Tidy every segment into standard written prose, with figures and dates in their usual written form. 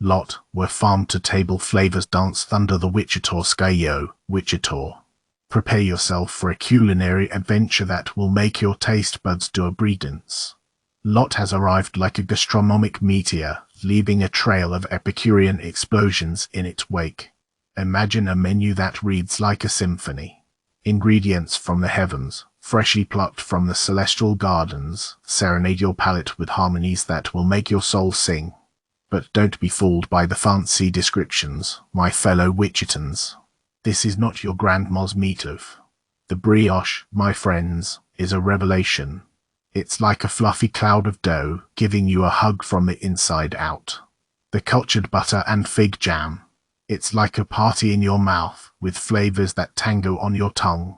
Lot, where farm-to-table flavors dance under the Wichita sky. Yo, Wichita. Prepare yourself for a culinary adventure that will make your taste buds do a breakdance. Lot has arrived like a gastronomic meteor, leaving a trail of Epicurean explosions in its wake. Imagine a menu that reads like a symphony. Ingredients from the heavens, freshly plucked from the celestial gardens, serenade your palate with harmonies that will make your soul sing. But don't be fooled by the fancy descriptions, my fellow Wichitans. This is not your grandma's meatloaf. The brioche, my friends, is a revelation. It's like a fluffy cloud of dough, giving you a hug from the inside out. The cultured butter and fig jam. It's like a party in your mouth, with flavors that tango on your tongue.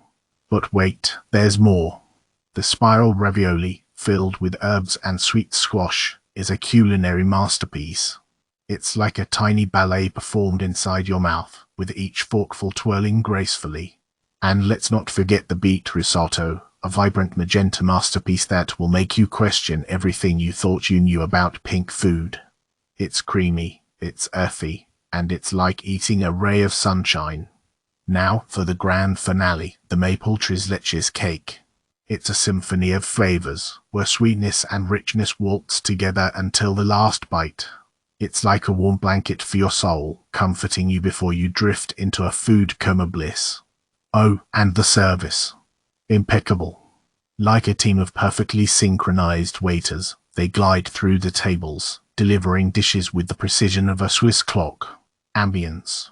But wait, there's more. The spiral ravioli, filled with herbs and sweet squash, is a culinary masterpiece. It's like a tiny ballet performed inside your mouth, with each forkful twirling gracefully. And let's not forget the beet risotto, a vibrant magenta masterpiece that will make you question everything you thought you knew about pink food. It's creamy, it's earthy, and it's like eating a ray of sunshine. Now for the grand finale, the maple tres leches cake. It's a symphony of flavors, where sweetness and richness waltz together until the last bite. It's like a warm blanket for your soul, comforting you before you drift into a food coma bliss. Oh, and the service. Impeccable. Like a team of perfectly synchronized waiters, they glide through the tables, delivering dishes with the precision of a Swiss clock. Ambience.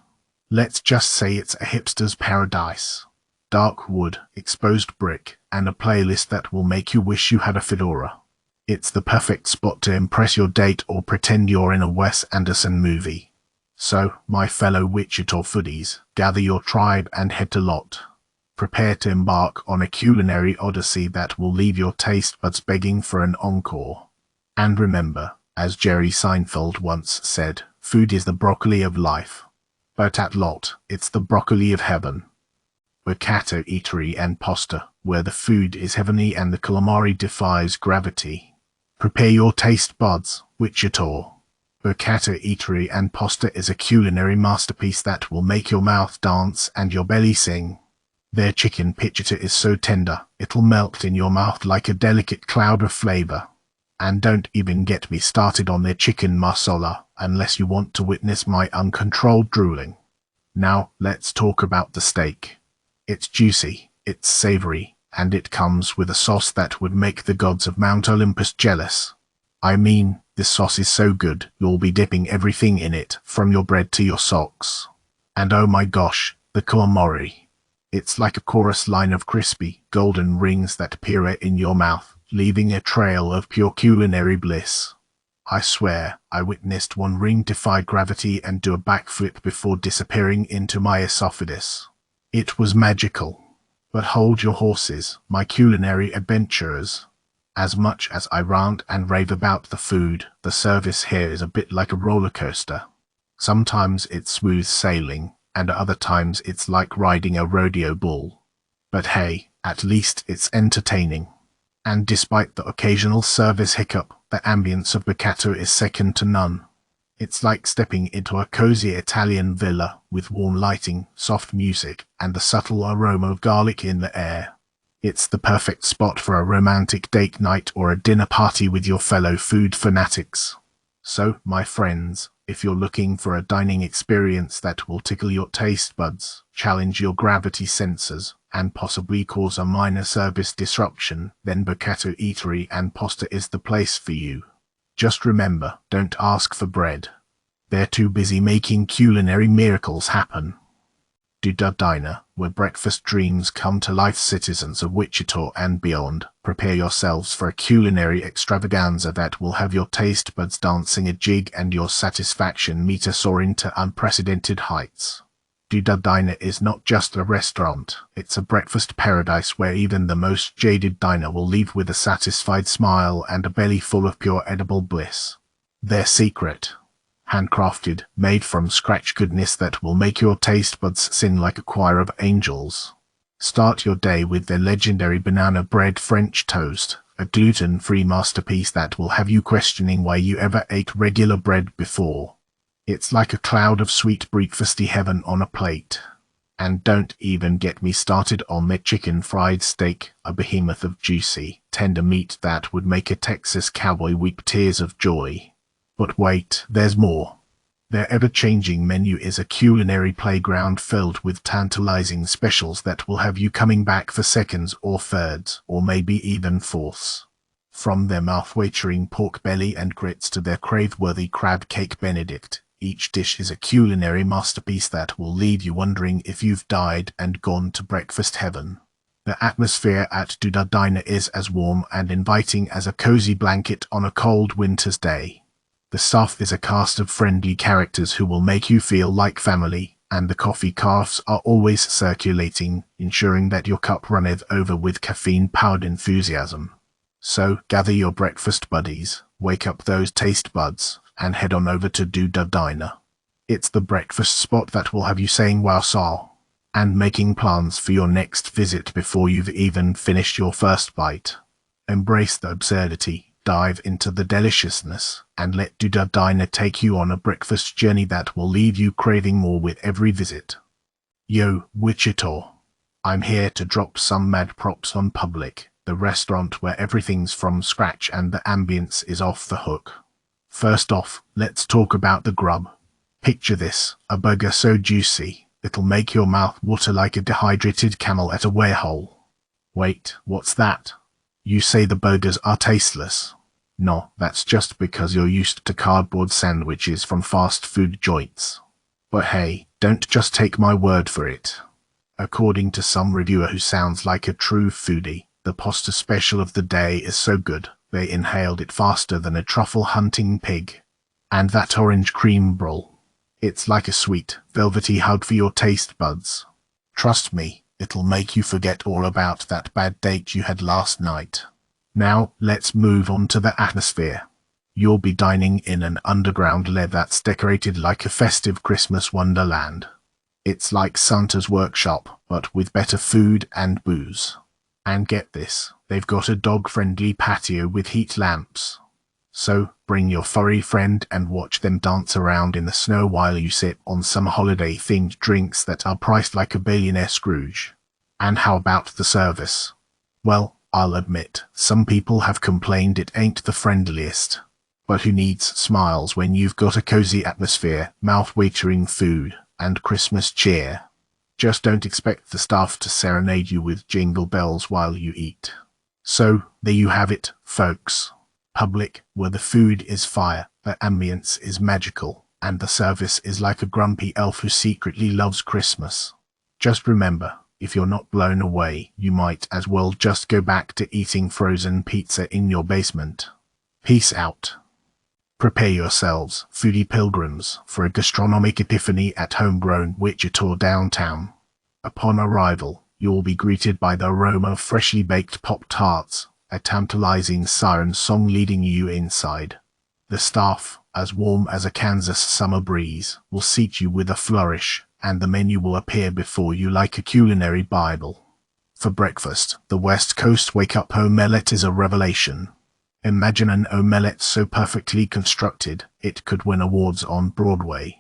Let's just say it's a hipster's paradise. Dark wood, exposed brick, and a playlist that will make you wish you had a fedora. It's the perfect spot to impress your date or pretend you're in a Wes Anderson movie. So, my fellow Wichita foodies, gather your tribe and head to Lot. Prepare to embark on a culinary odyssey that will leave your taste buds begging for an encore. And remember, as Jerry Seinfeld once said, food is the broccoli of life. But at Lot, it's the broccoli of heaven. Wichita Eatery and Pasta, where the food is heavenly and the calamari defies gravity. Prepare your taste buds, Wichita. Wichita Eatery and Pasta is a culinary masterpiece that will make your mouth dance and your belly sing. Their chicken piccata is so tender, it'll melt in your mouth like a delicate cloud of flavor. And don't even get me started on their chicken marsala, unless you want to witness my uncontrolled drooling. Now, let's talk about the steak. It's juicy, it's savory, and it comes with a sauce that would make the gods of Mount Olympus jealous. I mean, this sauce is so good, you'll be dipping everything in it, from your bread to your socks. And oh my gosh, the calamari. It's like a chorus line of crispy, golden rings that pirouette in your mouth, leaving a trail of pure culinary bliss. I swear, I witnessed one ring defy gravity and do a backflip before disappearing into my esophagus. It was magical. But hold your horses, my culinary adventurers. As much as I rant and rave about the food, the service here is a bit like a roller coaster. Sometimes it's smooth sailing, and other times it's like riding a rodeo bull. But hey, at least it's entertaining. And despite the occasional service hiccup, the ambience of Wichita is second to none. It's like stepping into a cozy Italian villa with warm lighting, soft music, and the subtle aroma of garlic in the air. It's the perfect spot for a romantic date night or a dinner party with your fellow food fanatics. So, my friends, if you're looking for a dining experience that will tickle your taste buds, challenge your gravity sensors, and possibly cause a minor service disruption, then Wichita Eatery and Pasta is the place for you. Just remember, don't ask for bread. They're too busy making culinary miracles happen. Duda Diner, where breakfast dreams come to life. Citizens of Wichita and beyond, prepare yourselves for a culinary extravaganza that will have your taste buds dancing a jig and your satisfaction meter soaring to unprecedented heights. Duda Diner is not just a restaurant, it's a breakfast paradise where even the most jaded diner will leave with a satisfied smile and a belly full of pure edible bliss. Their secret: handcrafted, made from scratch goodness that will make your taste buds sing like a choir of angels. Start your day with their legendary banana bread French toast, a gluten-free masterpiece that will have you questioning why you ever ate regular bread before. It's like a cloud of sweet breakfasty heaven on a plate. And don't even get me started on their chicken fried steak, a behemoth of juicy, tender meat that would make a Texas cowboy weep tears of joy. But wait, there's more. Their ever-changing menu is a culinary playground filled with tantalizing specials that will have you coming back for seconds or thirds, or maybe even fourths. From their mouth-watering pork belly and grits to their crave-worthy crab cake benedict, each dish is a culinary masterpiece that will leave you wondering if you've died and gone to breakfast heaven. The atmosphere at Duda Diner is as warm and inviting as a cozy blanket on a cold winter's day. The staff is a cast of friendly characters who will make you feel like family, and the coffee carts are always circulating, ensuring that your cup runneth over with caffeine-powered enthusiasm. So, gather your breakfast buddies, wake up those taste buds, and head on over to Duda Diner. It's the breakfast spot that will have you saying wow saw, and making plans for your next visit before you've even finished your first bite. Embrace the absurdity, dive into the deliciousness, and let Duda Diner take you on a breakfast journey that will leave you craving more with every visit. Yo, Wichita. I'm here to drop some mad props on Public, the restaurant where everything's from scratch and the ambience is off the hook. First off, let's talk about the grub. Picture this, a burger so juicy, it'll make your mouth water like a dehydrated camel at a warehole. Wait, what's that? You say the burgers are tasteless? No, that's just because you're used to cardboard sandwiches from fast food joints. But hey, don't just take my word for it. According to some reviewer who sounds like a true foodie, the pasta special of the day is so good, they inhaled it faster than a truffle-hunting pig. And that orange cream roll. It's like a sweet, velvety hug for your taste buds. Trust me, it'll make you forget all about that bad date you had last night. Now, let's move on to the atmosphere. You'll be dining in an underground lair that's decorated like a festive Christmas wonderland. It's like Santa's workshop, but with better food and booze. And get this, they've got a dog-friendly patio with heat lamps. So, bring your furry friend and watch them dance around in the snow while you sip on some holiday-themed drinks that are priced like a billionaire Scrooge. And how about the service? Well, I'll admit, some people have complained it ain't the friendliest. But who needs smiles when you've got a cozy atmosphere, mouth-watering food, and Christmas cheer? Just don't expect the staff to serenade you with jingle bells while you eat. So, there you have it, folks. Public, where the food is fire, the ambience is magical, and the service is like a grumpy elf who secretly loves Christmas. Just remember, if you're not blown away, you might as well just go back to eating frozen pizza in your basement. Peace out. Prepare yourselves, foodie pilgrims, for a gastronomic epiphany at homegrown Wichita downtown. Upon arrival, you'll be greeted by the aroma of freshly baked Pop-Tarts, a tantalizing siren song leading you inside. The staff, as warm as a Kansas summer breeze, will seat you with a flourish, and the menu will appear before you like a culinary Bible. For breakfast, the West Coast wake-up omelette is a revelation. Imagine an omelette so perfectly constructed, it could win awards on Broadway.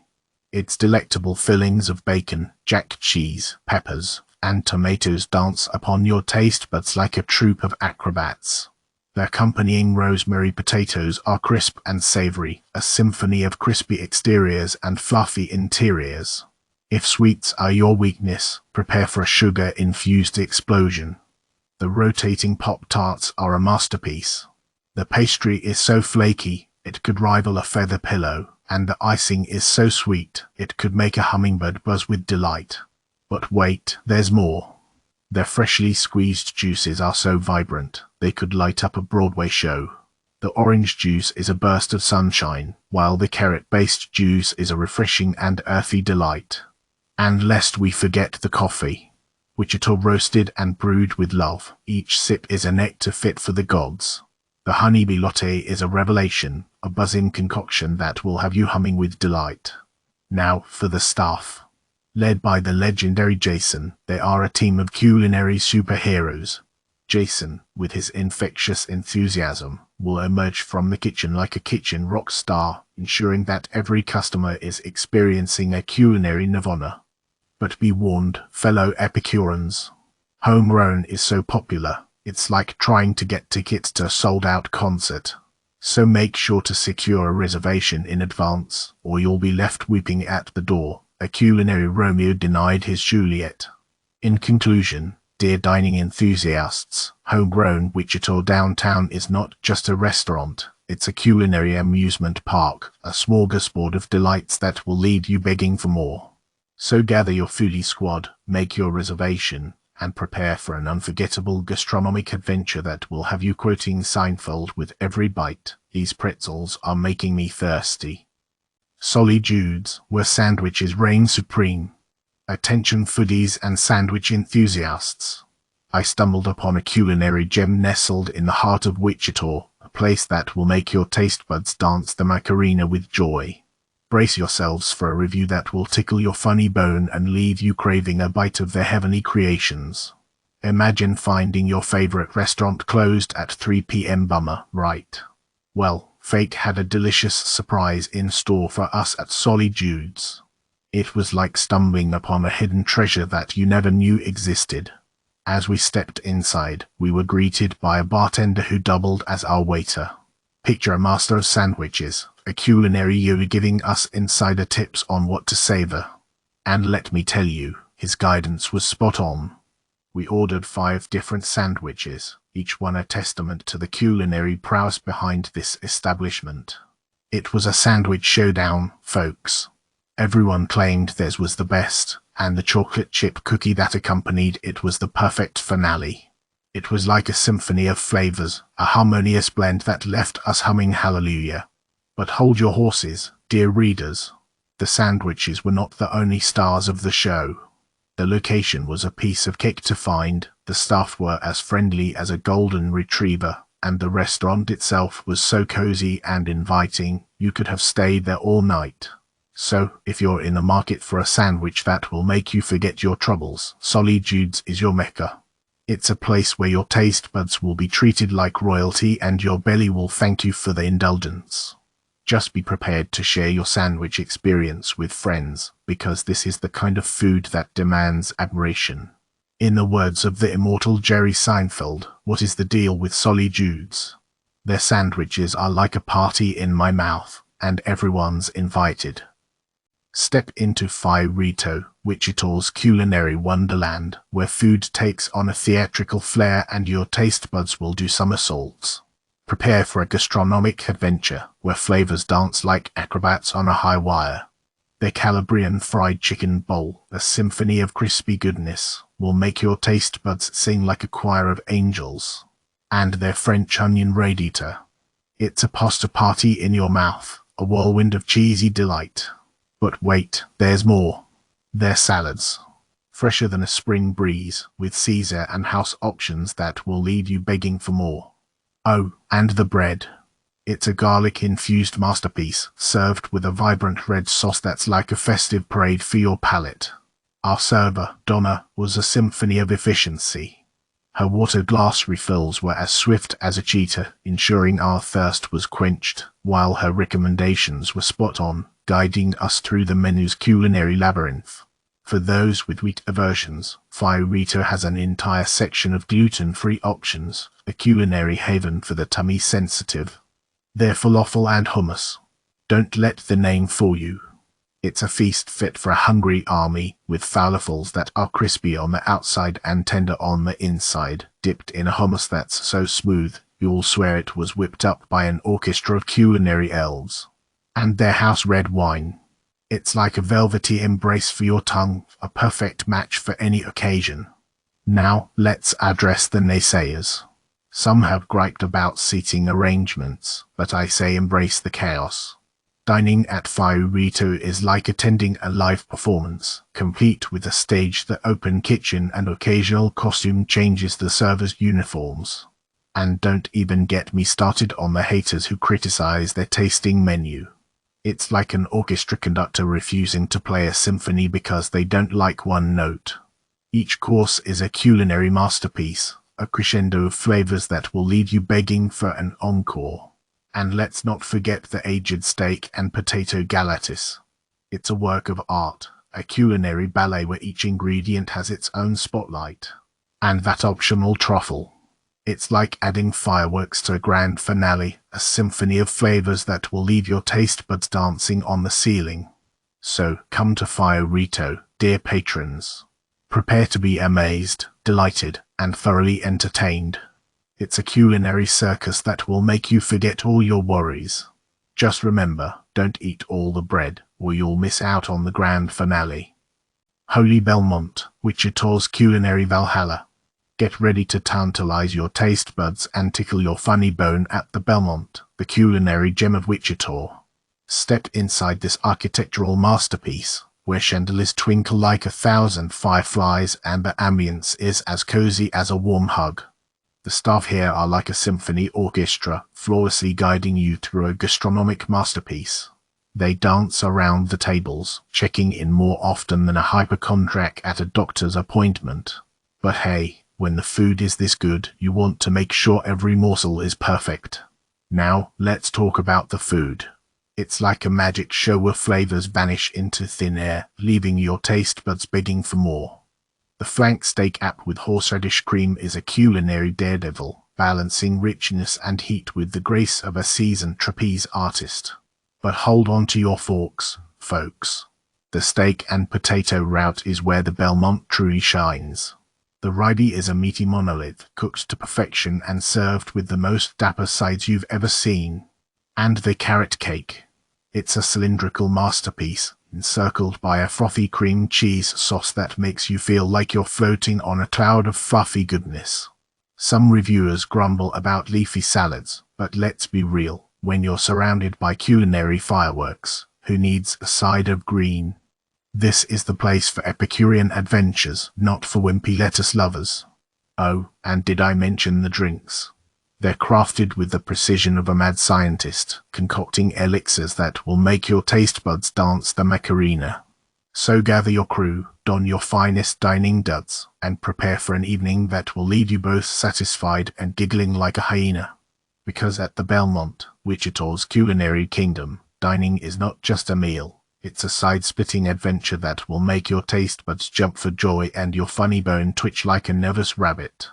Its delectable fillings of bacon, jack cheese, peppers, and tomatoes dance upon your taste buds like a troupe of acrobats. The accompanying rosemary potatoes are crisp and savory, a symphony of crispy exteriors and fluffy interiors. If sweets are your weakness, prepare for a sugar-infused explosion. The rotating Pop-Tarts are a masterpiece. The pastry is so flaky, it could rival a feather pillow, and the icing is so sweet, it could make a hummingbird buzz with delight. But wait, there's more. Their freshly squeezed juices are so vibrant, they could light up a Broadway show. The orange juice is a burst of sunshine, while the carrot-based juice is a refreshing and earthy delight. And lest we forget the coffee. Wichita roasted and brewed with love, each sip is a nectar fit for the gods. The honeybee latte is a revelation, a buzzing concoction that will have you humming with delight. Now for the staff. Led by the legendary Jason, they are a team of culinary superheroes. Jason, with his infectious enthusiasm, will emerge from the kitchen like a kitchen rock star, ensuring that every customer is experiencing a culinary nirvana. But be warned, fellow Epicureans. Homegrown is so popular, it's like trying to get tickets to a sold-out concert. So make sure to secure a reservation in advance, or you'll be left weeping at the door. A culinary Romeo denied his Juliet. In conclusion, dear dining enthusiasts, Homegrown Wichita Downtown is not just a restaurant, it's a culinary amusement park, a smorgasbord of delights that will leave you begging for more. So gather your foodie squad, make your reservation, and prepare for an unforgettable gastronomic adventure that will have you quoting Seinfeld with every bite. These pretzels are making me thirsty. Solitudes, where sandwiches reign supreme. Attention foodies and sandwich enthusiasts. I stumbled upon a culinary gem nestled in the heart of Wichita, a place that will make your taste buds dance the Macarena with joy. Brace yourselves for a review that will tickle your funny bone and leave you craving a bite of their heavenly creations. Imagine finding your favorite restaurant closed at 3 p.m. Bummer, right? Well, fate had a delicious surprise in store for us at Solitudes. It was like stumbling upon a hidden treasure that you never knew existed. As we stepped inside, we were greeted by a bartender who doubled as our waiter. Picture a master of sandwiches, a culinary yogi giving us insider tips on what to savor. And let me tell you, his guidance was spot on. We ordered 5 different sandwiches, each one a testament to the culinary prowess behind this establishment. It was a sandwich showdown, folks. Everyone claimed theirs was the best, and the chocolate chip cookie that accompanied it was the perfect finale. It was like a symphony of flavors, a harmonious blend that left us humming hallelujah. But hold your horses, dear readers. The sandwiches were not the only stars of the show. The location was a piece of cake to find, the staff were as friendly as a golden retriever, and the restaurant itself was so cozy and inviting, you could have stayed there all night. So, if you're in the market for a sandwich that will make you forget your troubles, Solitudes is your mecca. It's a place where your taste buds will be treated like royalty and your belly will thank you for the indulgence. Just be prepared to share your sandwich experience with friends, because this is the kind of food that demands admiration. In the words of the immortal Jerry Seinfeld, what is the deal with Solitudes? Their sandwiches are like a party in my mouth, and everyone's invited. Step into Rito, Wichita's culinary wonderland, where food takes on a theatrical flair and your taste buds will do somersaults. Prepare for a gastronomic adventure, where flavors dance like acrobats on a high wire. Their Calabrian fried chicken bowl, a symphony of crispy goodness, will make your taste buds sing like a choir of angels. And their French onion radiator. It's a pasta party in your mouth, a whirlwind of cheesy delight. But wait, there's more. Their salads. Fresher than a spring breeze, with Caesar and house options that will leave you begging for more. Oh, and the bread. It's a garlic-infused masterpiece, served with a vibrant red sauce that's like a festive parade for your palate. Our server, Donna, was a symphony of efficiency. Her water glass refills were as swift as a cheetah, ensuring our thirst was quenched, while her recommendations were spot on, guiding us through the menu's culinary labyrinth. For those with wheat aversions, Rito has an entire section of gluten-free options, a culinary haven for the tummy-sensitive. Their falafel and hummus. Don't let the name fool you. It's a feast fit for a hungry army, with falafels that are crispy on the outside and tender on the inside, dipped in a hummus that's so smooth, you'll swear it was whipped up by an orchestra of culinary elves. And their house red wine. It's like a velvety embrace for your tongue, a perfect match for any occasion. Now, let's address the naysayers. Some have griped about seating arrangements, but I say embrace the chaos. Dining at Rito is like attending a live performance, complete with a stage, the open kitchen and occasional costume changes the servers' uniforms. And don't even get me started on the haters who criticize their tasting menu. It's like an orchestra conductor refusing to play a symphony because they don't like one note. Each course is a culinary masterpiece, a crescendo of flavors that will leave you begging for an encore. And let's not forget the aged steak and potato galatis. It's a work of art, a culinary ballet where each ingredient has its own spotlight. And that optional truffle. It's like adding fireworks to a grand finale, a symphony of flavors that will leave your taste buds dancing on the ceiling. So, come to Fire Rito, dear patrons. Prepare to be amazed, delighted, and thoroughly entertained. It's a culinary circus that will make you forget all your worries. Just remember, don't eat all the bread, or you'll miss out on the grand finale. Holy Belmont, Wichita's culinary Valhalla. Get ready to tantalize your taste buds and tickle your funny bone at the Belmont, the culinary gem of Wichita. Step inside this architectural masterpiece, where chandeliers twinkle like 1,000 fireflies and the ambience is as cozy as a warm hug. The staff here are like a symphony orchestra, flawlessly guiding you through a gastronomic masterpiece. They dance around the tables, checking in more often than a hypochondriac at a doctor's appointment. But hey, when the food is this good, you want to make sure every morsel is perfect. Now, let's talk about the food. It's like a magic show where flavors vanish into thin air, leaving your taste buds begging for more. The flank steak app with horseradish cream is a culinary daredevil, balancing richness and heat with the grace of a seasoned trapeze artist. But hold on to your forks, folks. The steak and potato route is where the Belmont truly shines. The ribeye is a meaty monolith, cooked to perfection and served with the most dapper sides you've ever seen. And the carrot cake. It's a cylindrical masterpiece, encircled by a frothy cream cheese sauce that makes you feel like you're floating on a cloud of fluffy goodness. Some reviewers grumble about leafy salads, but let's be real, when you're surrounded by culinary fireworks, who needs a side of green? This is the place for Epicurean adventures, not for wimpy lettuce lovers. Oh, and did I mention the drinks? They're crafted with the precision of a mad scientist, concocting elixirs that will make your taste buds dance the Macarena. So gather your crew, don your finest dining duds, and prepare for an evening that will leave you both satisfied and giggling like a hyena. Because at the Belmont, Wichita's culinary kingdom, dining is not just a meal, it's a side-splitting adventure that will make your taste buds jump for joy and your funny bone twitch like a nervous rabbit.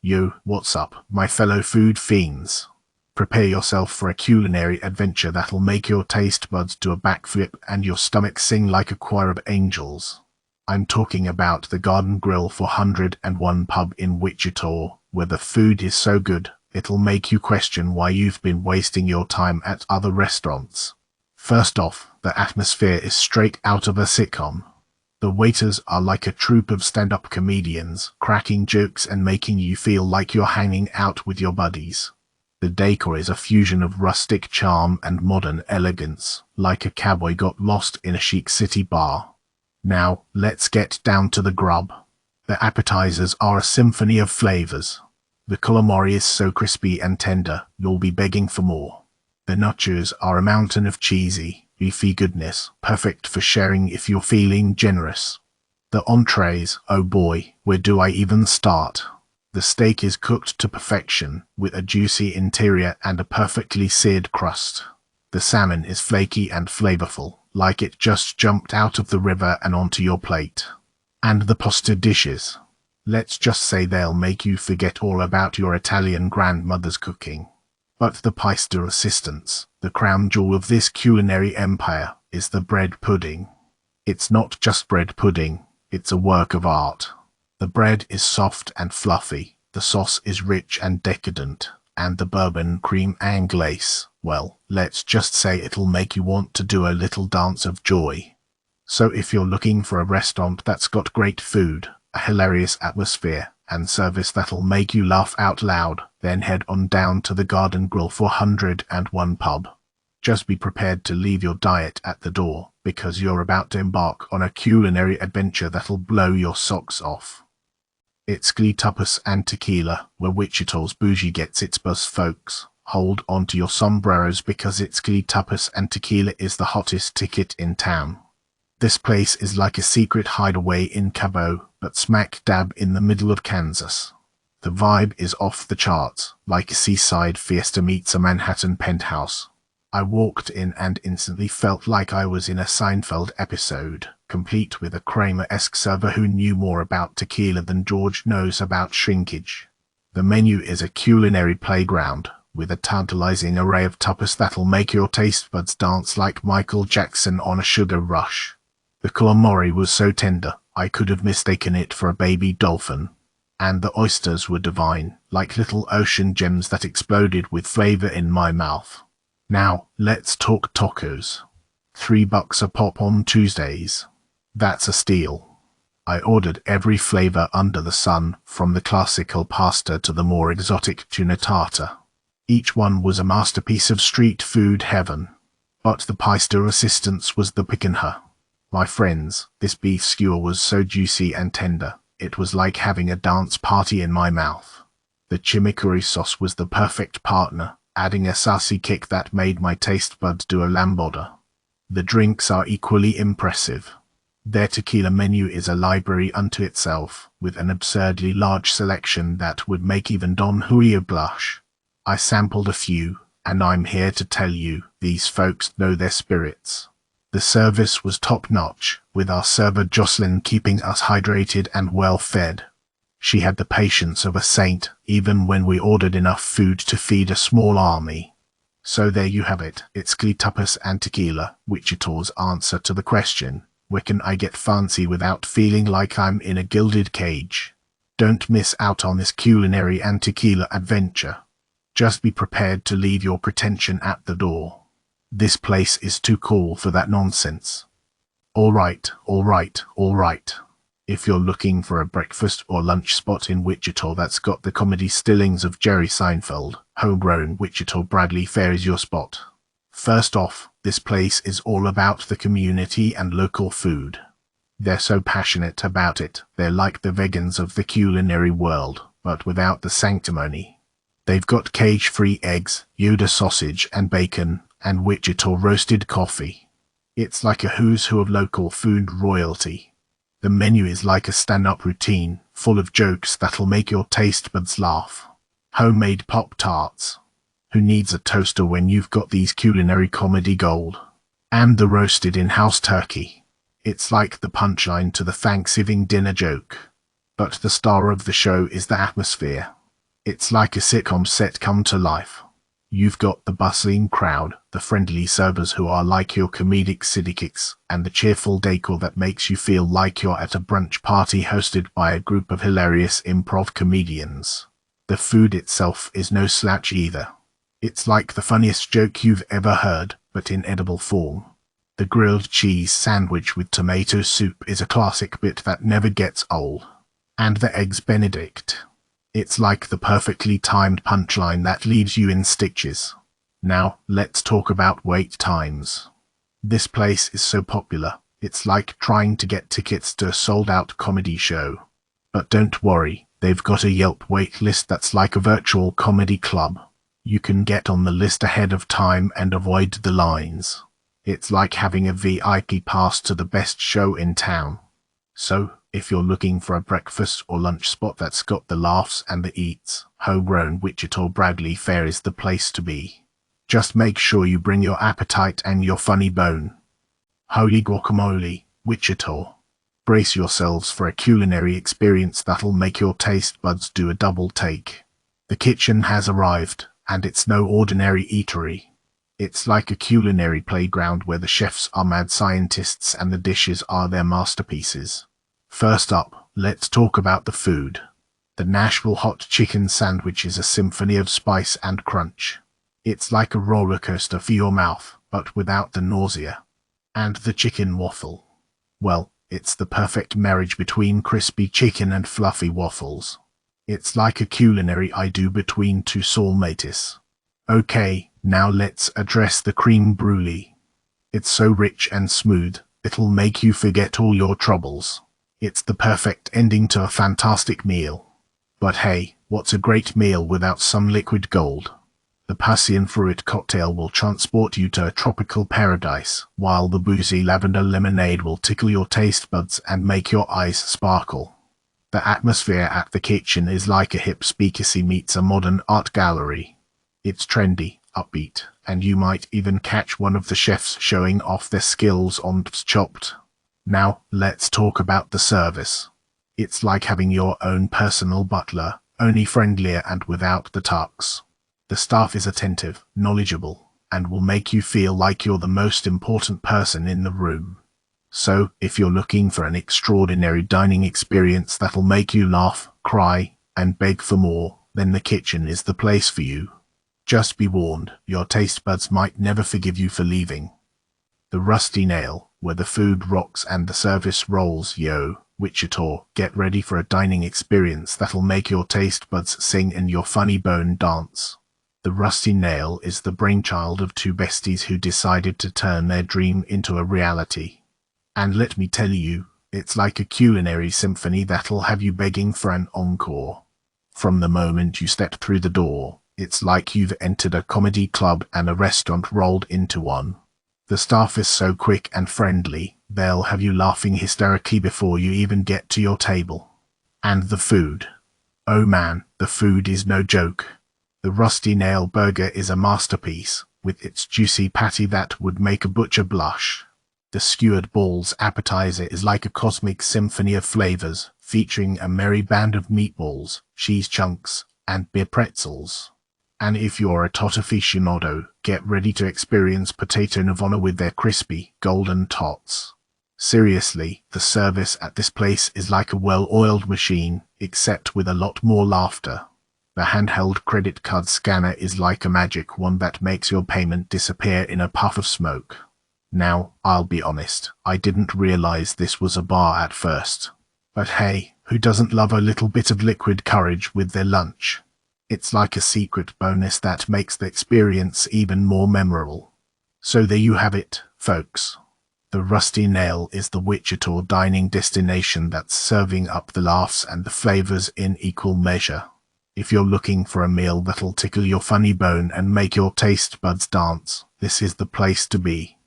Yo, what's up, my fellow food fiends? Prepare yourself for a culinary adventure that'll make your taste buds do a backflip and your stomach sing like a choir of angels. I'm talking about the Garden Grill 401 pub in Wichita, where the food is so good, it'll make you question why you've been wasting your time at other restaurants. First off, the atmosphere is straight out of a sitcom. The waiters are like a troupe of stand-up comedians, cracking jokes and making you feel like you're hanging out with your buddies. The decor is a fusion of rustic charm and modern elegance, like a cowboy got lost in a chic city bar. Now, let's get down to the grub. The appetizers are a symphony of flavors. The calamari is so crispy and tender, you'll be begging for more. The nachos are a mountain of cheesy, beefy goodness, perfect for sharing if you're feeling generous. The entrees, oh boy, where do I even start? The steak is cooked to perfection, with a juicy interior and a perfectly seared crust. The salmon is flaky and flavorful, like it just jumped out of the river and onto your plate. And the pasta dishes. Let's just say they'll make you forget all about your Italian grandmother's cooking. But the pasta resistance, the crown jewel of this culinary empire, is the bread pudding. It's not just bread pudding, it's a work of art. The bread is soft and fluffy, the sauce is rich and decadent, and the bourbon cream anglaise, well, let's just say it'll make you want to do a little dance of joy. So if you're looking for a restaurant that's got great food, a hilarious atmosphere, and service that'll make you laugh out loud, then head on down to the Garden Grill 401 pub. Just be prepared to leave your diet at the door, because you're about to embark on a culinary adventure that'll blow your socks off. It's tapas and tequila, where Wichita's bougie gets its buzz, folks. Hold on to your sombreros because it's tapas and tequila is the hottest ticket in town. This place is like a secret hideaway in Cabo, but smack dab in the middle of Kansas. The vibe is off the charts, like a seaside fiesta meets a Manhattan penthouse. I walked in and instantly felt like I was in a Seinfeld episode, complete with a Kramer-esque server who knew more about tequila than George knows about shrinkage. The menu is a culinary playground, with a tantalizing array of tapas that'll make your taste buds dance like Michael Jackson on a sugar rush. The calamari was so tender, I could have mistaken it for a baby dolphin. And the oysters were divine, like little ocean gems that exploded with flavor in my mouth. Now, let's talk tacos. $3 a pop on Tuesdays. That's a steal. I ordered every flavor under the sun, from the classical pasta to the more exotic tuna tartar. Each one was a masterpiece of street food heaven. But the pasta assistance was the pick in her. My friends, this beef skewer was so juicy and tender, it was like having a dance party in my mouth. The chimichurri sauce was the perfect partner, adding a sassy kick that made my taste buds do a lambada. The drinks are equally impressive. Their tequila menu is a library unto itself, with an absurdly large selection that would make even Don Julio blush. I sampled a few, and I'm here to tell you, these folks know their spirits. The service was top-notch, with our server Jocelyn keeping us hydrated and well-fed. She had the patience of a saint, even when we ordered enough food to feed a small army. So there you have it, it's tapas and tequila, Wichita's answer to the question, where can I get fancy without feeling like I'm in a gilded cage? Don't miss out on this culinary and tequila adventure. Just be prepared to leave your pretension at the door. This place is too cool for that nonsense. All right. If you're looking for a breakfast or lunch spot in Wichita that's got the comedy stillings of Jerry Seinfeld, homegrown Wichita Bradley Fair is your spot. First off, this place is all about the community and local food. They're so passionate about it, they're like the vegans of the culinary world, but without the sanctimony. They've got cage-free eggs, Yoda sausage and bacon, and Wichita roasted coffee. It's like a who's who of local food royalty. The menu is like a stand-up routine, full of jokes that'll make your taste buds laugh. Homemade Pop-Tarts. Who needs a toaster when you've got these culinary comedy gold? And the roasted in-house turkey. It's like the punchline to the Thanksgiving dinner joke. But the star of the show is the atmosphere. It's like a sitcom set come to life. You've got the bustling crowd, the friendly servers who are like your comedic sidekicks, and the cheerful decor that makes you feel like you're at a brunch party hosted by a group of hilarious improv comedians. The food itself is no slouch either. It's like the funniest joke you've ever heard, but in edible form. The grilled cheese sandwich with tomato soup is a classic bit that never gets old. And the eggs Benedict. It's like the perfectly timed punchline that leaves you in stitches. Now, let's talk about wait times. This place is so popular, it's like trying to get tickets to a sold-out comedy show. But don't worry, they've got a Yelp wait list that's like a virtual comedy club. You can get on the list ahead of time and avoid the lines. It's like having a VIP pass to the best show in town. So, if you're looking for a breakfast or lunch spot that's got the laughs and the eats, homegrown Wichita Bradley Fair is the place to be. Just make sure you bring your appetite and your funny bone. Holy guacamole, Wichita. Brace yourselves for a culinary experience that'll make your taste buds do a double take. The kitchen has arrived, and it's no ordinary eatery. It's like a culinary playground where the chefs are mad scientists and the dishes are their masterpieces. First up, let's talk about the food. The Nashville hot chicken sandwich is a symphony of spice and crunch. It's like a roller coaster for your mouth, but without the nausea. And the chicken waffle. Well, it's the perfect marriage between crispy chicken and fluffy waffles. It's like a culinary I-do between two soulmates. Okay, now let's address the creme brulee. It's so rich and smooth, it'll make you forget all your troubles. It's the perfect ending to a fantastic meal. But hey, what's a great meal without some liquid gold? The passion fruit cocktail will transport you to a tropical paradise, while the boozy lavender lemonade will tickle your taste buds and make your eyes sparkle. The atmosphere at the kitchen is like a hip speakeasy meets a modern art gallery. It's trendy, upbeat, and you might even catch one of the chefs showing off their skills on Chopped. Now, let's talk about the service. It's like having your own personal butler, only friendlier and without the tux. The staff is attentive, knowledgeable, and will make you feel like you're the most important person in the room. So, if you're looking for an extraordinary dining experience that'll make you laugh, cry, and beg for more, then the kitchen is the place for you. Just be warned, your taste buds might never forgive you for leaving. The Rusty Nail, where the food rocks and the service rolls, Wichita, get ready for a dining experience that'll make your taste buds sing and your funny bone dance. The Rusty Nail is the brainchild of two besties who decided to turn their dream into a reality. And let me tell you, it's like a culinary symphony that'll have you begging for an encore. From the moment you step through the door, it's like you've entered a comedy club and a restaurant rolled into one. The staff is so quick and friendly, they'll have you laughing hysterically before you even get to your table. And the food. Oh man, the food is no joke. The Rusty Nail burger is a masterpiece, with its juicy patty that would make a butcher blush. The skewered balls appetizer is like a cosmic symphony of flavors, featuring a merry band of meatballs, cheese chunks, and beer pretzels. And if you're a tot aficionado, get ready to experience potato nirvana with their crispy, golden tots. Seriously, the service at this place is like a well-oiled machine, except with a lot more laughter. The handheld credit card scanner is like a magic wand that makes your payment disappear in a puff of smoke. Now, I'll be honest, I didn't realize this was a bar at first. But hey, who doesn't love a little bit of liquid courage with their lunch? It's like a secret bonus that makes the experience even more memorable. So there you have it, folks. The Rusty Nail is the Wichita dining destination that's serving up the laughs and the flavors in equal measure. If you're looking for a meal that'll tickle your funny bone and make your taste buds dance, this is the place to be.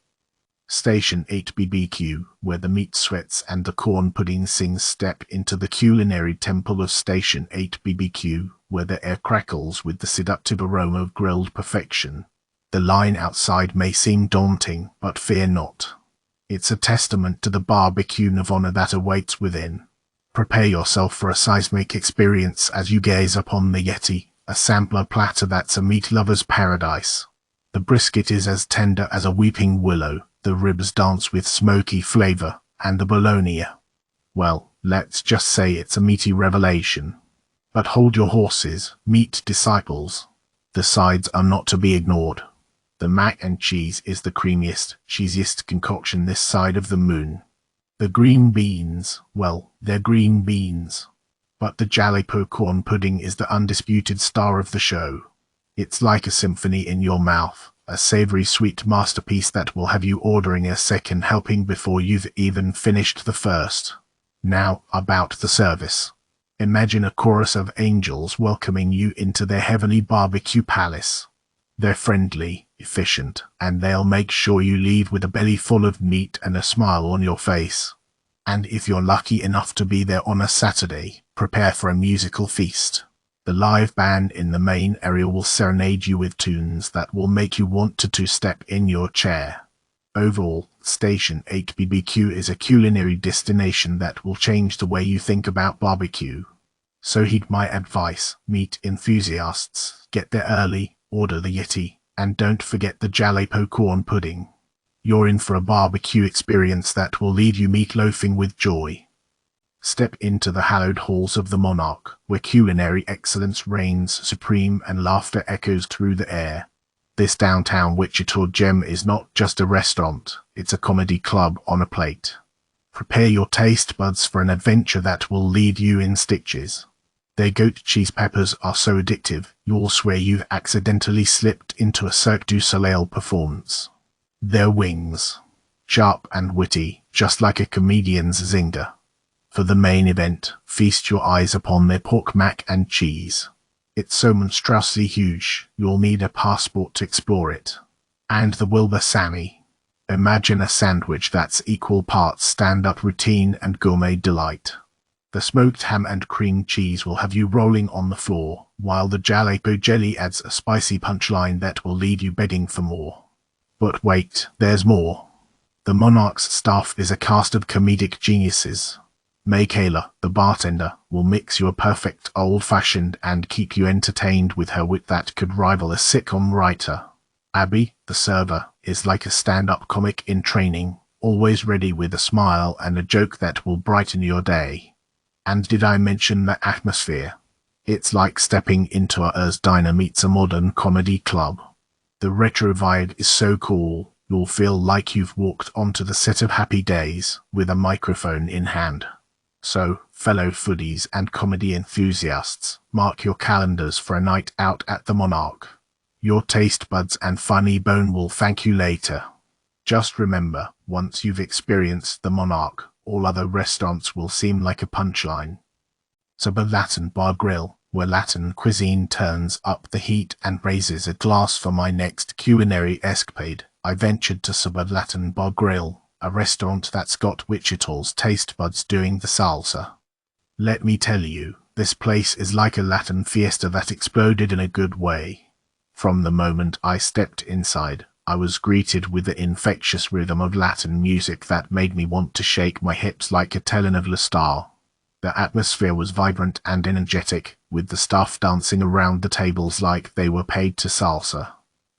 Station 8 BBQ, where the meat sweats and the corn pudding sings, step into the culinary temple of Station 8 BBQ, where the air crackles with the seductive aroma of grilled perfection. The line outside may seem daunting, but fear not. It's a testament to the barbecue nirvana that awaits within. Prepare yourself for a seismic experience as you gaze upon the Yeti, a sampler platter that's a meat lover's paradise. The brisket is as tender as a weeping willow, the ribs dance with smoky flavor, and the bologna, well, let's just say it's a meaty revelation. But hold your horses, meat disciples. The sides are not to be ignored. The mac and cheese is the creamiest, cheesiest concoction this side of the moon. The green beans, well, they're green beans. But the jalapeno corn pudding is the undisputed star of the show. It's like a symphony in your mouth, a savory sweet masterpiece that will have you ordering a second helping before you've even finished the first. Now, about the service. Imagine a chorus of angels welcoming you into their heavenly barbecue palace. They're friendly, efficient, and they'll make sure you leave with a belly full of meat and a smile on your face. And if you're lucky enough to be there on a Saturday, prepare for a musical feast. The live band in the main area will serenade you with tunes that will make you want to two-step in your chair. Overall, Station 8 BBQ is a culinary destination that will change the way you think about barbecue. So heed my advice, meat enthusiasts, get there early, order the Yeti, and don't forget the jalapeno corn pudding. You're in for a barbecue experience that will leave you meatloafing with joy. Step into the hallowed halls of the Monarch, where culinary excellence reigns supreme and laughter echoes through the air. This downtown Wichita gem is not just a restaurant, it's a comedy club on a plate. Prepare your taste buds for an adventure that will leave you in stitches. Their goat cheese peppers are so addictive, you'll swear you've accidentally slipped into a Cirque du Soleil performance. Their wings. Sharp and witty, just like a comedian's zinger. For the main event, feast your eyes upon their pork mac and cheese. It's so monstrously huge, you'll need a passport to explore it. And the Wilbur Sammy. Imagine a sandwich that's equal parts stand-up routine and gourmet delight. The smoked ham and cream cheese will have you rolling on the floor, while the jalapeno jelly adds a spicy punchline that will leave you begging for more. But wait, there's more. The Monarch's staff is a cast of comedic geniuses. Michaela, the bartender, will mix you a perfect old-fashioned and keep you entertained with her wit that could rival a sitcom writer. Abby, the server, is like a stand-up comic in training, always ready with a smile and a joke that will brighten your day. And did I mention the atmosphere? It's like stepping into a Earth's Diner meets a modern comedy club. The retro vibe is so cool, you'll feel like you've walked onto the set of Happy Days with a microphone in hand. So, fellow foodies and comedy enthusiasts, mark your calendars for a night out at the Monarch. Your taste buds and funny bone will thank you later. Just remember, once you've experienced the Monarch, all other restaurants will seem like a punchline. Suba Latin Bar Grill, where Latin cuisine turns up the heat and raises a glass for my next culinary escapade, I ventured to Suba Latin Bar Grill, a restaurant that's got Wichita's taste buds doing the salsa. Let me tell you, this place is like a Latin fiesta that exploded in a good way. From the moment I stepped inside, I was greeted with the infectious rhythm of Latin music that made me want to shake my hips like a telenovela star. The atmosphere was vibrant and energetic, with the staff dancing around the tables like they were paid to salsa.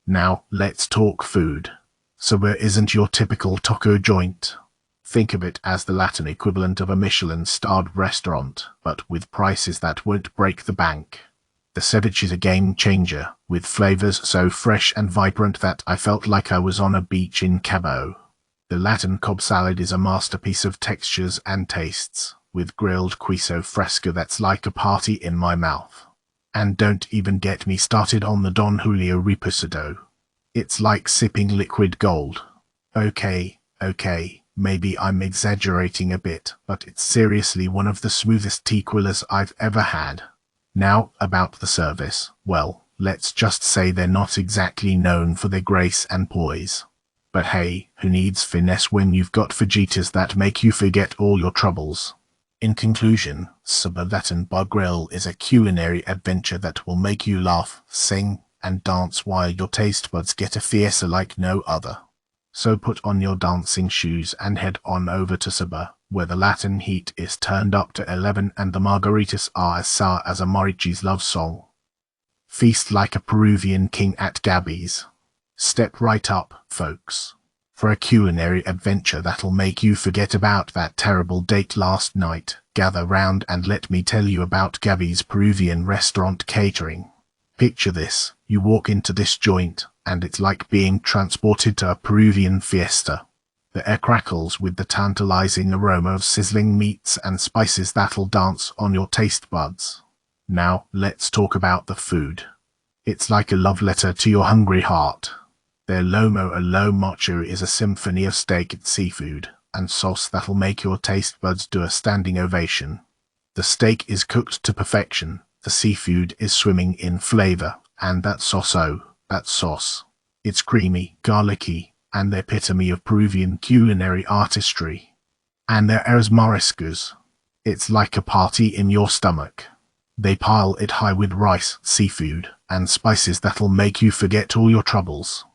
Now, let's talk food. Suba isn't your typical taco joint. Think of it as the Latin equivalent of a Michelin-starred restaurant, but with prices that won't break the bank. The ceviche is a game changer, with flavors so fresh and vibrant that I felt like I was on a beach in Cabo. The Latin Cobb salad is a masterpiece of textures and tastes, with grilled queso fresco that's like a party in my mouth. And don't even get me started on the Don Julio reposado. It's like sipping liquid gold. Okay, maybe I'm exaggerating a bit, but it's seriously one of the smoothest tequilas I've ever had. Now, about the service, well, let's just say they're not exactly known for their grace and poise. But hey, who needs finesse when you've got fajitas that make you forget all your troubles? In conclusion, Suba Latin Bar Grill is a culinary adventure that will make you laugh, sing, and dance while your taste buds get a fiesta like no other. So put on your dancing shoes and head on over to Suba, where the Latin heat is turned up to 11 and the margaritas are as sour as a mariachi's love song. Feast like a Peruvian king at Gabby's. Step right up, folks, for a culinary adventure that'll make you forget about that terrible date last night. Gather round and let me tell you about Gabby's Peruvian restaurant catering. Picture this, you walk into this joint, and it's like being transported to a Peruvian fiesta. The air crackles with the tantalizing aroma of sizzling meats and spices that'll dance on your taste buds. Now, let's talk about the food. It's like a love letter to your hungry heart. Their lomo a lo macho is a symphony of steak and seafood, and sauce that'll make your taste buds do a standing ovation. The steak is cooked to perfection, the seafood is swimming in flavor, and that sauce. It's creamy, garlicky, and the epitome of Peruvian culinary artistry. And their arroz mariscos. It's like a party in your stomach. They pile it high with rice, seafood, and spices that'll make you forget all your troubles.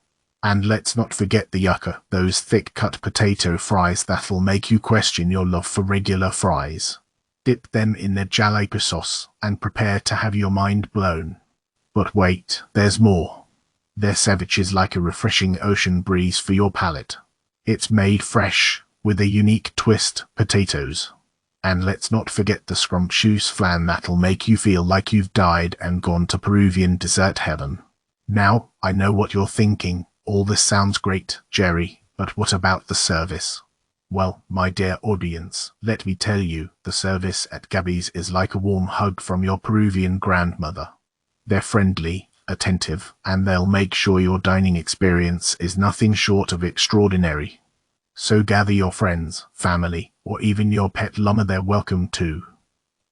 And let's not forget the yucca, those thick-cut potato fries that'll make you question your love for regular fries. Dip them in their jalapeno sauce and prepare to have your mind blown. But wait, there's more. Their ceviche is like a refreshing ocean breeze for your palate. It's made fresh, with a unique twist, potatoes. And let's not forget the scrumptious flan that'll make you feel like you've died and gone to Peruvian dessert heaven. Now, I know what you're thinking. All this sounds great, Jerry, but what about the service? Well, my dear audience, let me tell you, the service at Gabby's is like a warm hug from your Peruvian grandmother. They're friendly, attentive, and they'll make sure your dining experience is nothing short of extraordinary. So gather your friends, family, or even your pet llama, they're welcome too.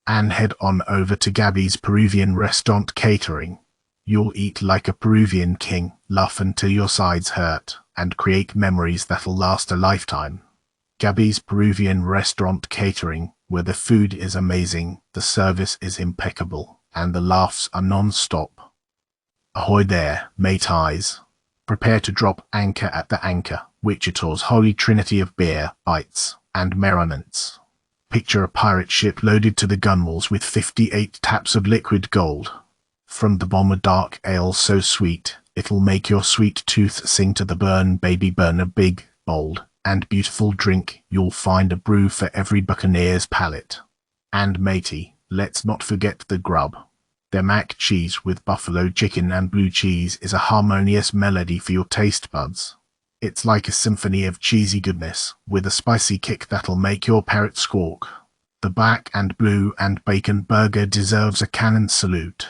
And head on over to Gabby's Peruvian restaurant catering. You'll eat like a Peruvian king, laugh until your sides hurt, and create memories that'll last a lifetime. Gabby's Peruvian restaurant catering, where the food is amazing, the service is impeccable, and the laughs are non-stop. Ahoy there, mate eyes. Prepare to drop anchor at the Anchor, Wichita's holy trinity of beer, bites, and merriments. Picture a pirate ship loaded to the gunwales with 58 taps of liquid gold. From the bomber dark ale so sweet, it'll make your sweet tooth sing to the burn, baby burn. A big, bold, and beautiful drink, you'll find a brew for every buccaneer's palate. And matey, let's not forget the grub. Their mac cheese with buffalo chicken and blue cheese is a harmonious melody for your taste buds. It's like a symphony of cheesy goodness, with a spicy kick that'll make your parrot squawk. The black and blue and bacon burger deserves a cannon salute.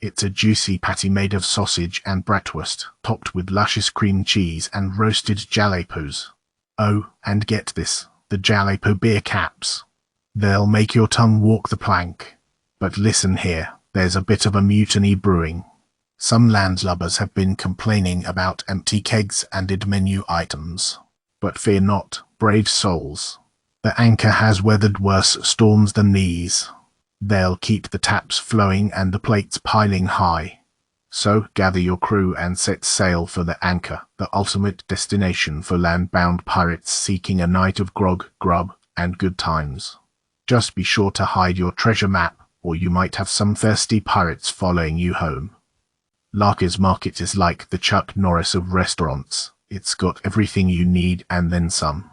It's a juicy patty made of sausage and bratwurst, topped with luscious cream cheese and roasted jalapenos. Oh, and get this, the jalapeño beer caps. They'll make your tongue walk the plank. But listen here, there's a bit of a mutiny brewing. Some landlubbers have been complaining about empty kegs and menu items. But fear not, brave souls. The Anchor has weathered worse storms than these. They'll keep the taps flowing and the plates piling high. So gather your crew and set sail for the Anchor, the ultimate destination for land-bound pirates seeking a night of grog, grub, and good times. Just be sure to hide your treasure map, or you might have some thirsty pirates following you home. Larker's Market is like the Chuck Norris of restaurants. It's got everything you need and then some.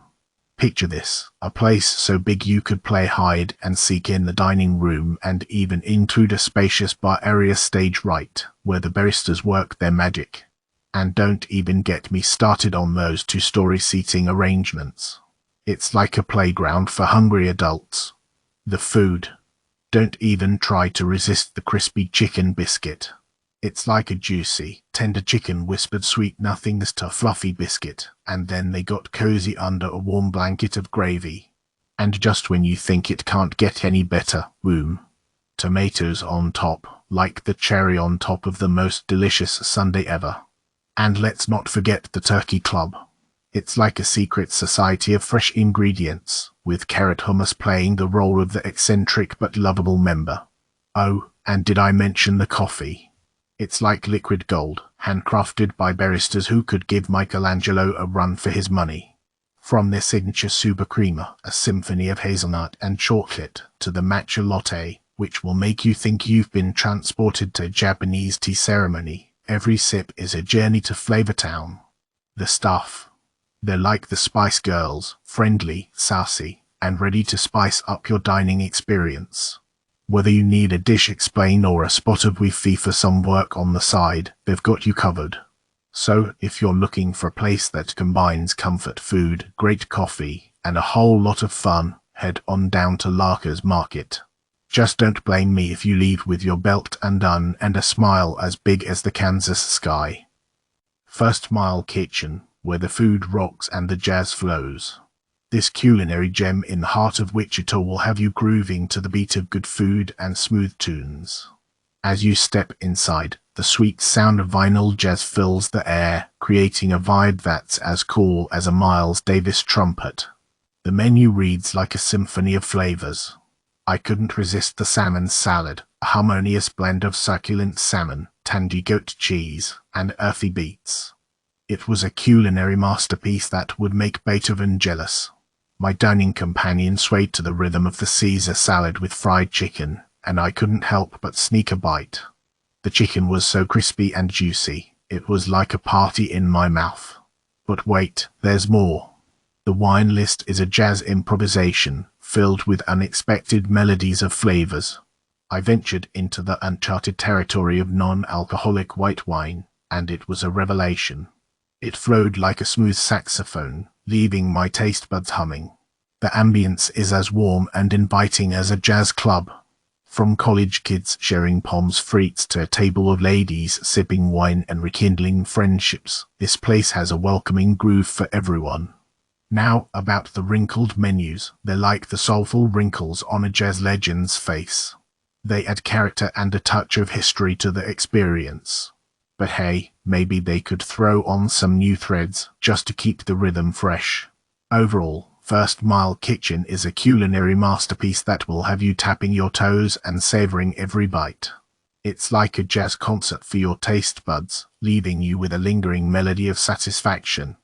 Picture this, a place so big you could play hide and seek in the dining room and even include a spacious bar area stage right, where the baristas work their magic. And don't even get me started on those two-story seating arrangements. It's like a playground for hungry adults. The food. Don't even try to resist the crispy chicken biscuit. It's like a juicy, tender chicken whispered sweet nothingness to a fluffy biscuit, and then they got cozy under a warm blanket of gravy. And just when you think it can't get any better, boom. Tomatoes on top, like the cherry on top of the most delicious sundae ever. And let's not forget the Turkey Club. It's like a secret society of fresh ingredients, with carrot hummus playing the role of the eccentric but lovable member. Oh, and did I mention the coffee? It's like liquid gold, handcrafted by baristas who could give Michelangelo a run for his money. From their signature super creamer, a symphony of hazelnut and chocolate, to the matcha latte, which will make you think you've been transported to a Japanese tea ceremony, every sip is a journey to Flavor Town. The staff. They're like the Spice Girls, friendly, sassy, and ready to spice up your dining experience. Whether you need a dish explained or a spot of Wi-Fi for some work on the side, they've got you covered. So, if you're looking for a place that combines comfort food, great coffee, and a whole lot of fun, head on down to Larker's Market. Just don't blame me if you leave with your belt undone and a smile as big as the Kansas sky. First Mile Kitchen, where the food rocks and the jazz flows. This culinary gem in the heart of Wichita will have you grooving to the beat of good food and smooth tunes. As you step inside, the sweet sound of vinyl jazz fills the air, creating a vibe that's as cool as a Miles Davis trumpet. The menu reads like a symphony of flavors. I couldn't resist the salmon salad, a harmonious blend of succulent salmon, tangy goat cheese, and earthy beets. It was a culinary masterpiece that would make Beethoven jealous. My dining companion swayed to the rhythm of the Caesar salad with fried chicken, and I couldn't help but sneak a bite. The chicken was so crispy and juicy, it was like a party in my mouth. But wait, there's more. The wine list is a jazz improvisation, filled with unexpected melodies of flavors. I ventured into the uncharted territory of non-alcoholic white wine, and it was a revelation. It flowed like a smooth saxophone, leaving my taste buds humming. The ambience is as warm and inviting as a jazz club. From college kids sharing pommes frites to a table of ladies sipping wine and rekindling friendships, this place has a welcoming groove for everyone. Now, about the wrinkled menus, they're like the soulful wrinkles on a jazz legend's face. They add character and a touch of history to the experience. But hey, maybe they could throw on some new threads just to keep the rhythm fresh. Overall, First Mile Kitchen is a culinary masterpiece that will have you tapping your toes and savoring every bite. It's like a jazz concert for your taste buds, leaving you with a lingering melody of satisfaction.